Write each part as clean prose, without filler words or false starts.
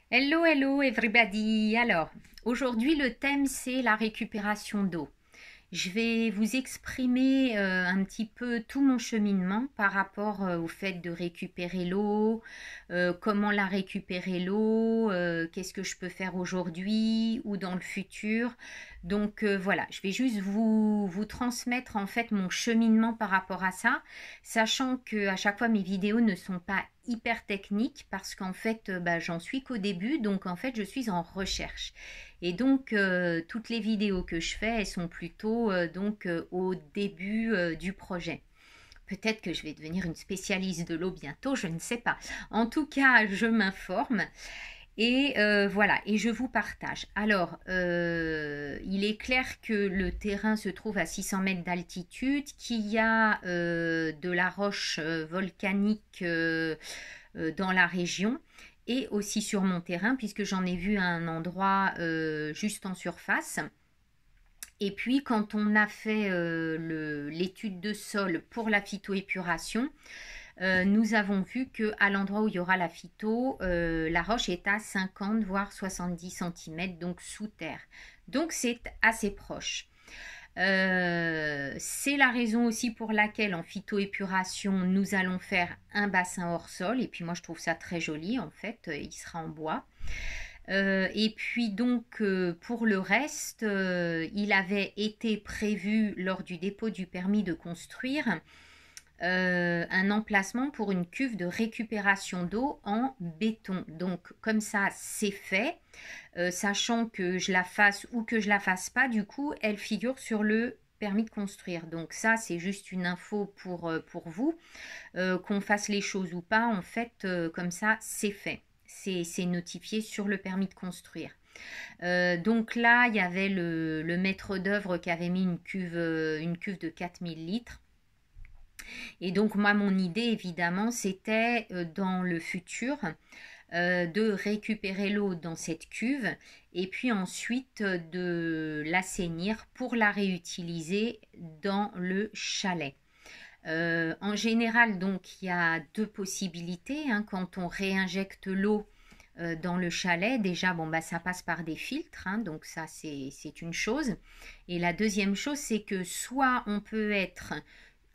Hello, hello everybody. Alors, aujourd'hui le thème c'est la récupération d'eau. Je vais vous exprimer un petit peu tout mon cheminement par rapport au fait de récupérer l'eau, comment la récupérer l'eau, qu'est-ce que je peux faire aujourd'hui ou dans le futur. Donc voilà, je vais juste vous transmettre en fait mon cheminement par rapport à ça, sachant que à chaque fois mes vidéos ne sont pas hyper techniques parce qu'en fait j'en suis qu'au début, donc en fait je suis en recherche. Et donc, toutes les vidéos que je fais, elles sont plutôt au début du projet. Peut-être que je vais devenir une spécialiste de l'eau bientôt, je ne sais pas. En tout cas, je m'informe et voilà, et je vous partage. Alors, il est clair que le terrain se trouve à 600 mètres d'altitude, qu'il y a de la roche volcanique dans la région et aussi sur mon terrain puisque j'en ai vu un endroit juste en surface. Et puis quand on a fait l'étude de sol pour la phytoépuration, nous avons vu que à l'endroit où il y aura la phyto, la roche est à 50 voire 70 cm, donc sous terre. Donc c'est assez proche. C'est la raison aussi pour laquelle en phytoépuration, nous allons faire un bassin hors sol. Et puis moi, je trouve ça très joli en fait. Il sera en bois. Et puis donc pour le reste, il avait été prévu lors du dépôt du permis de construire un emplacement pour une cuve de récupération d'eau en béton. Donc comme ça, c'est fait. Sachant que je la fasse ou que je la fasse pas, du coup, elle figure sur le permis de construire. Donc ça, c'est juste une info pour vous. Qu'on fasse les choses ou pas, en fait, comme ça, c'est fait. C'est notifié sur le permis de construire. Donc là, il y avait le maître d'œuvre qui avait mis une cuve de 4000 litres. Et donc moi, mon idée, évidemment, c'était dans le futur de récupérer l'eau dans cette cuve et puis ensuite de l'assainir pour la réutiliser dans le chalet. En général, donc, il y a deux possibilités hein, quand on réinjecte l'eau dans le chalet. Déjà, bon, ça passe par des filtres, hein, donc ça, c'est une chose. Et la deuxième chose, c'est que soit on peut être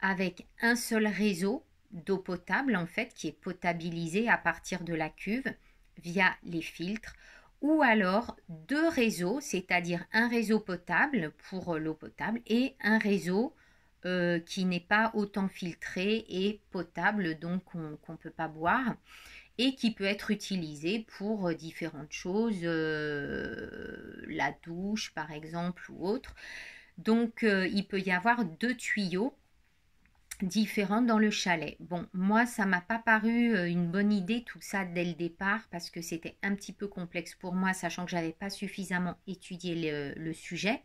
avec un seul réseau d'eau potable, en fait, qui est potabilisé à partir de la cuve via les filtres, ou alors deux réseaux, c'est-à-dire un réseau potable pour l'eau potable et un réseau qui n'est pas autant filtré et potable, donc qu'on ne peut pas boire, et qui peut être utilisé pour différentes choses, la douche par exemple ou autre. Donc il peut y avoir deux tuyaux différents dans le chalet. Bon, moi, ça m'a pas paru une bonne idée tout ça dès le départ parce que c'était un petit peu complexe pour moi, sachant que j'avais pas suffisamment étudié le sujet.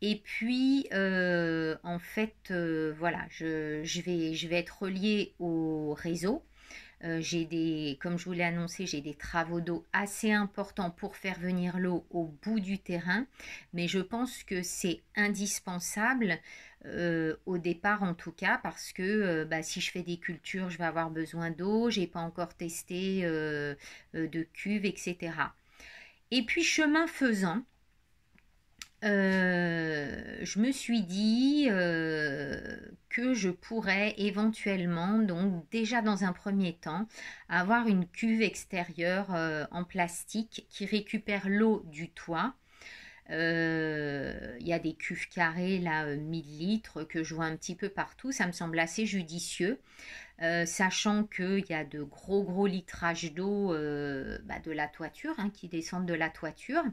Et puis, en fait, voilà, je vais être reliée au réseau. Comme je vous l'ai annoncé, j'ai des travaux d'eau assez importants pour faire venir l'eau au bout du terrain, mais je pense que c'est indispensable au départ en tout cas parce que si je fais des cultures, je vais avoir besoin d'eau, j'ai pas encore testé de cuve, etc. Et puis chemin faisant, je me suis dit que je pourrais éventuellement, donc déjà dans un premier temps, avoir une cuve extérieure en plastique qui récupère l'eau du toit. Il y a des cuves carrées là, 1000 litres que je vois un petit peu partout. Ça me semble assez judicieux. Sachant qu'il y a de gros litrages d'eau de la toiture hein, qui descendent de la toiture.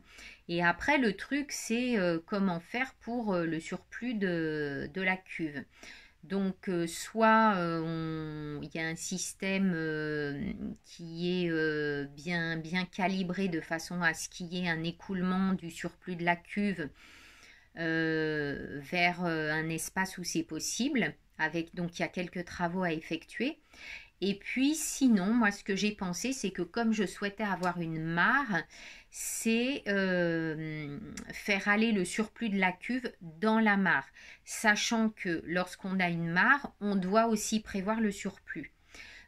Et après, le truc, c'est comment faire pour le surplus de la cuve. Donc, soit il y a un système qui est bien calibré de façon à ce qu'il y ait un écoulement du surplus de la cuve vers un espace où c'est possible. Donc il y a quelques travaux à effectuer. Et puis sinon, moi ce que j'ai pensé, c'est que comme je souhaitais avoir une mare, c'est faire aller le surplus de la cuve dans la mare, sachant que lorsqu'on a une mare, on doit aussi prévoir le surplus.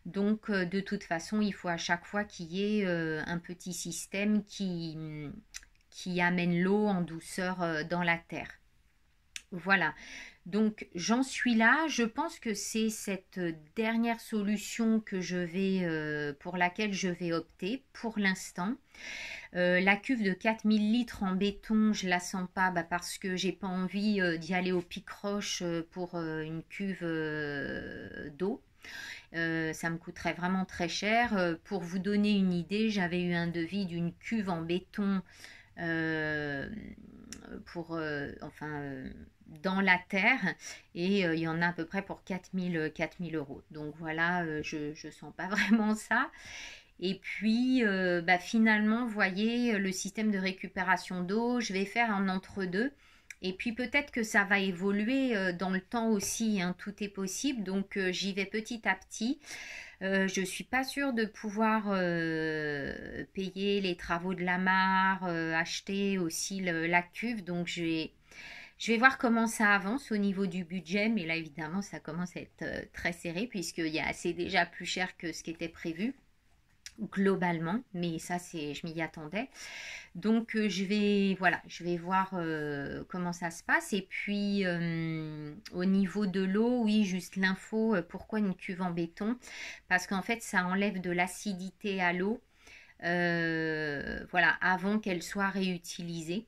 Donc, de toute façon, il faut à chaque fois qu'il y ait un petit système qui amène l'eau en douceur dans la terre. Voilà, donc j'en suis là. Je pense que c'est cette dernière solution pour laquelle je vais opter pour l'instant. La cuve de 4000 litres en béton, je la sens pas parce que j'ai pas envie d'y aller au pic-roche pour une cuve d'eau. Ça me coûterait vraiment très cher. Pour vous donner une idée, j'avais eu un devis d'une cuve en béton euh, dans la terre et il y en a à peu près pour 4000 euros. Donc voilà, je ne sens pas vraiment ça. Et puis finalement, vous voyez, le système de récupération d'eau, je vais faire un entre-deux. Et puis peut-être que ça va évoluer dans le temps aussi, hein, tout est possible. Donc j'y vais petit à petit. Je ne suis pas sûre de pouvoir payer les travaux de la mare, acheter aussi la cuve. Donc je vais voir comment ça avance au niveau du budget. Mais là évidemment ça commence à être très serré c'est déjà plus cher que ce qui était prévu globalement, mais ça je m'y attendais. Donc je vais voir comment ça se passe. Et puis au niveau de l'eau, oui, juste l'info, pourquoi une cuve en béton? Parce qu'en fait ça enlève de l'acidité à l'eau, voilà, avant qu'elle soit réutilisée.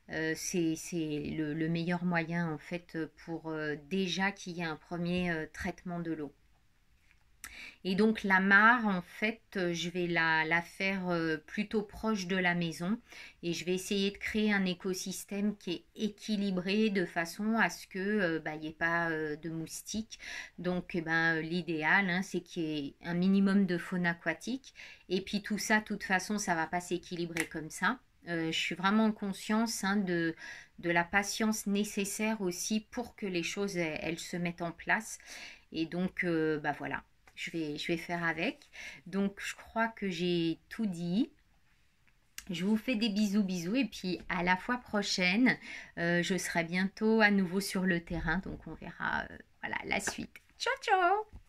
C'est le meilleur moyen en fait pour déjà qu'il y ait un premier traitement de l'eau. Et donc la mare, en fait, je vais la faire plutôt proche de la maison et je vais essayer de créer un écosystème qui est équilibré de façon à ce que il n'y ait pas de moustiques. Donc l'idéal, hein, c'est qu'il y ait un minimum de faune aquatique. Et puis tout ça, de toute façon, ça ne va pas s'équilibrer comme ça. Je suis vraiment en conscience, hein, de la patience nécessaire aussi pour que les choses elles se mettent en place. Et donc voilà. Je vais faire avec. Donc, je crois que j'ai tout dit. Je vous fais des bisous, bisous. Et puis, à la fois prochaine, je serai bientôt à nouveau sur le terrain. Donc, on verra voilà, la suite. Ciao, ciao!